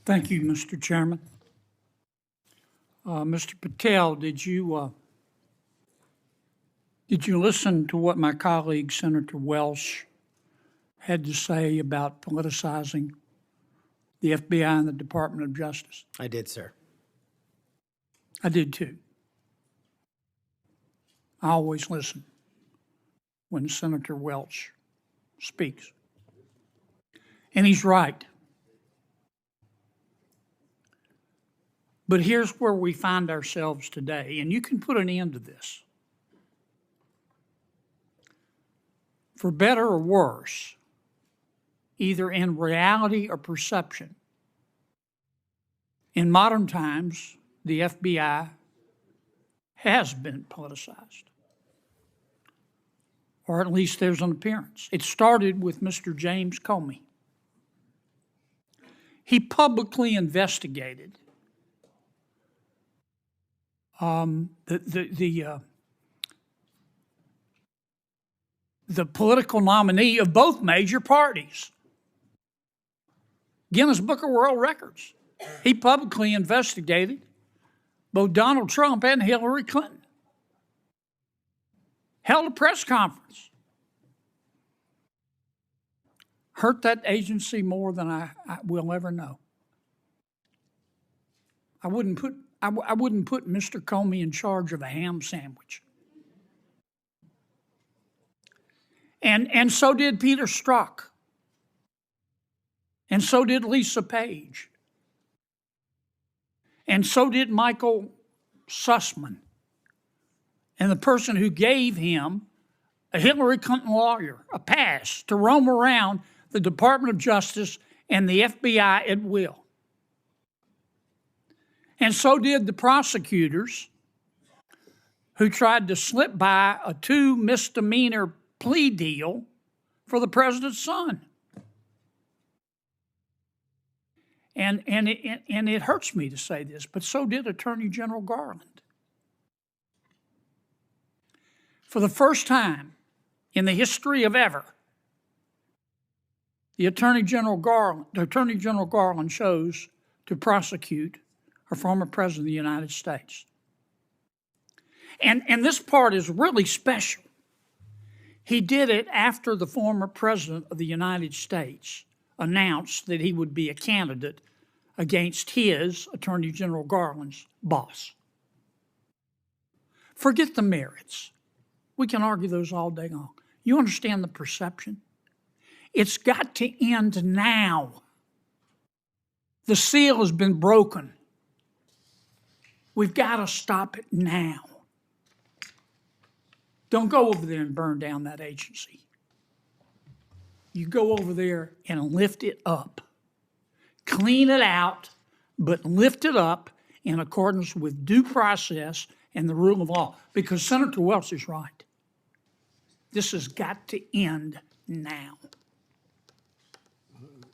Thank you, Mr. Chairman. Mr. Patel, did you listen to what my colleague, Senator Welch, had to say about politicizing the FBI and the Department of Justice? I did, sir. I did too. I always listen when Senator Welch speaks. And he's right. But here's where we find ourselves today, and you can put an end to this. For better or worse, either in reality or perception, in modern times, the FBI has been politicized. Or at least there's an appearance. It started with Mr. James Comey. He publicly investigated the political nominee of both major parties. Guinness Book of World Records. He publicly investigated both Donald Trump and Hillary Clinton. Held a press conference. Hurt that agency more than I will ever know. I wouldn't put Mr. Comey in charge of a ham sandwich. And so did Peter Strzok. And so did Lisa Page. And so did Michael Sussman. And the person who gave him, a Hillary Clinton lawyer, a pass to roam around the Department of Justice and the FBI at will. And so did the prosecutors who tried to slip by a 2 misdemeanor plea deal for the president's son. And it hurts me to say this, but so did Attorney General Garland. For the first time in the history of ever, the Attorney General Garland chose to prosecute a former president of the United States. And this part is really special. He did it after the former president of the United States announced that he would be a candidate against his, Attorney General Garland's, boss. Forget the merits. We can argue those all day long. You understand the perception? It's got to end now. The seal has been broken. We've got to stop it now. Don't go over there and burn down that agency. You go over there and lift it up. Clean it out, but lift it up in accordance with due process and the rule of law. Because Senator Welch is right. This has got to end now.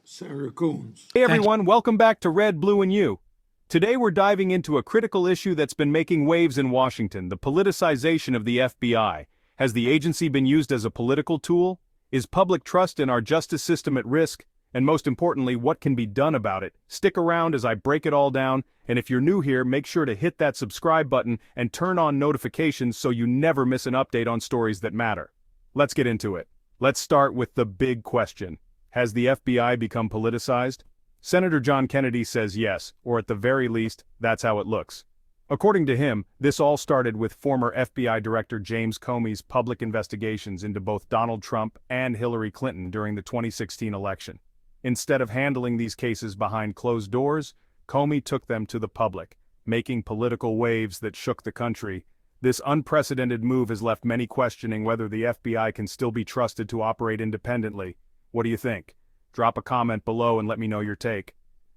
Senator Coons. Hey everyone, welcome back to Red, Blue, and You. Today we're diving into a critical issue that's been making waves in Washington, the politicization of the FBI. Has the agency been used as a political tool? Is public trust in our justice system at risk? And most importantly, what can be done about it? Stick around as I break it all down, and if you're new here, make sure to hit that subscribe button and turn on notifications so you never miss an update on stories that matter. Let's get into it. Let's start with the big question. Has the FBI become politicized? Senator John Kennedy says yes, or at the very least, that's how it looks. According to him, this all started with former FBI Director James Comey's public investigations into both Donald Trump and Hillary Clinton during the 2016 election. Instead of handling these cases behind closed doors, Comey took them to the public, making political waves that shook the country. This unprecedented move has left many questioning whether the FBI can still be trusted to operate independently. What do you think? Drop a comment below and let me know your take.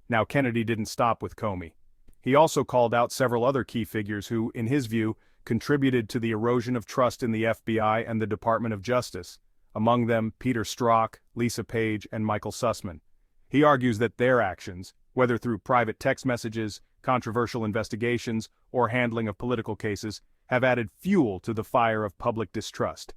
Now, Kennedy didn't stop with Comey. He also called out several other key figures who, in his view, contributed to the erosion of trust in the FBI and the Department of Justice. Among them, Peter Strzok, Lisa Page, and Michael Sussman. He argues that their actions, whether through private text messages, controversial investigations, or handling of political cases, have added fuel to the fire of public distrust.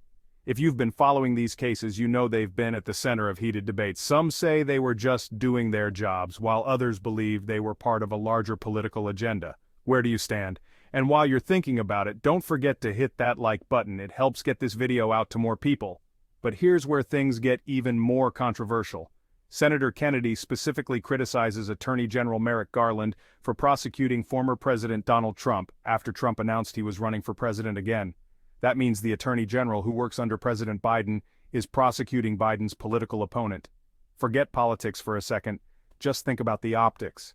If you've been following these cases, you know they've been at the center of heated debates. Some say they were just doing their jobs, while others believe they were part of a larger political agenda. Where do you stand? And while you're thinking about it, don't forget to hit that like button. It helps get this video out to more people. But here's where things get even more controversial. Senator Kennedy specifically criticizes Attorney General Merrick Garland for prosecuting former President Donald Trump after Trump announced he was running for president again. That means the Attorney General, who works under President Biden, is prosecuting Biden's political opponent. Forget politics for a second, just think about the optics.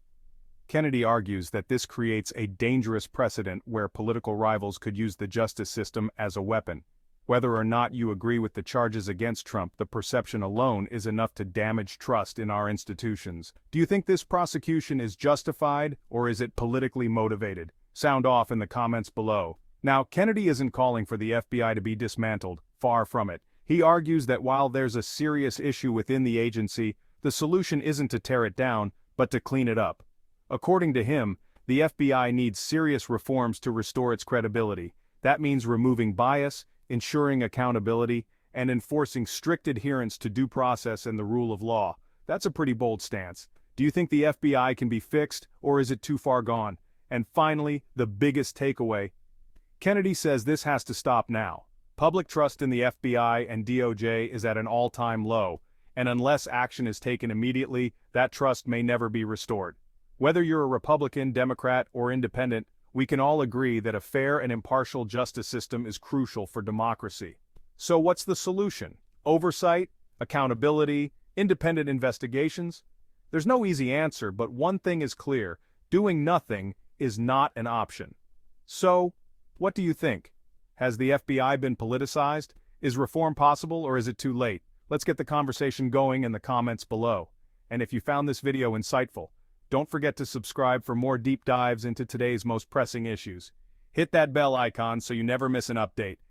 Kennedy argues that this creates a dangerous precedent where political rivals could use the justice system as a weapon. Whether or not you agree with the charges against Trump, the perception alone is enough to damage trust in our institutions. Do you think this prosecution is justified, or is it politically motivated? Sound off in the comments below. Now, Kennedy isn't calling for the FBI to be dismantled, far from it. He argues that while there's a serious issue within the agency, the solution isn't to tear it down, but to clean it up. According to him, the FBI needs serious reforms to restore its credibility. That means removing bias, ensuring accountability, and enforcing strict adherence to due process and the rule of law. That's a pretty bold stance. Do you think the FBI can be fixed, or is it too far gone? And finally, the biggest takeaway. Kennedy says this has to stop now. Public trust in the FBI and DOJ is at an all-time low, and unless action is taken immediately, that trust may never be restored. Whether you're a Republican, Democrat, or independent, we can all agree that a fair and impartial justice system is crucial for democracy. So what's the solution? Oversight? Accountability? Independent investigations? There's no easy answer, but one thing is clear: doing nothing is not an option. So, what do you think? Has the FBI been politicized? Is reform possible, or is it too late? Let's get the conversation going in the comments below. And if you found this video insightful, don't forget to subscribe for more deep dives into today's most pressing issues. Hit that bell icon so you never miss an update.